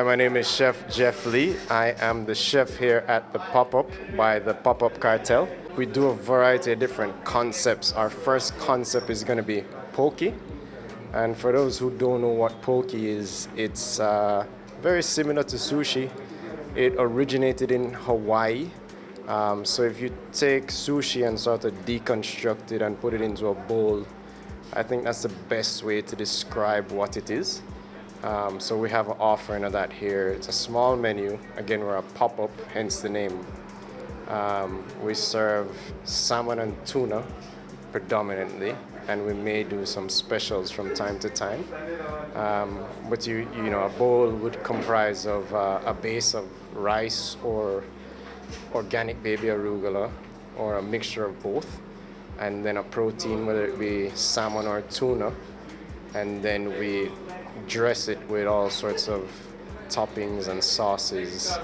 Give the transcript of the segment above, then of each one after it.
Hi, my name is Chef Geoffrey Lee. I am the chef here at the Pop Up by the Pop Up Cartel. We do a variety of different concepts. Our first concept is going to be poke. And for those who don't know what poke is, it's very similar to sushi. It originated in Hawaii. So if you take sushi and sort of deconstruct it and put it into a bowl, I think that's the best way to describe what it is. So we have an offering of that here. It's a small menu. Again, we're a pop-up, hence the name. We serve salmon and tuna predominantly, and we may do some specials from time to time. But you know, a bowl would comprise of a base of rice or organic baby arugula, or a mixture of both, and then a protein, whether it be salmon or tuna, and then we dress it with all sorts of toppings and sauces.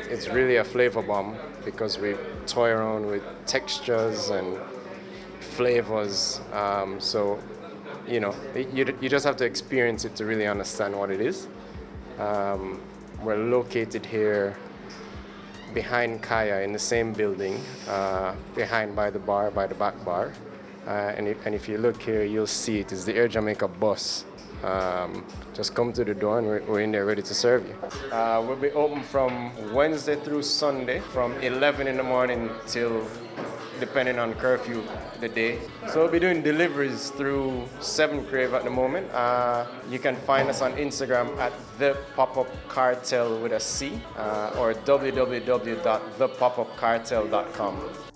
It's really a flavor bomb because we toy around with textures and flavors. So, you know, you just have to experience it to really understand what it is. We're located here behind Kaya in the same building, behind by the back bar. And if you look here, you'll see it is the Air Jamaica bus. Just come to the door and we're in there ready to serve you. We'll be open from Wednesday through Sunday from 11 in the morning till, depending on curfew, the day. So we'll be doing deliveries through 7 Crave at the moment. You can find us on Instagram at the Pop Up Cartel with a C, or www.thepopupcartel.com.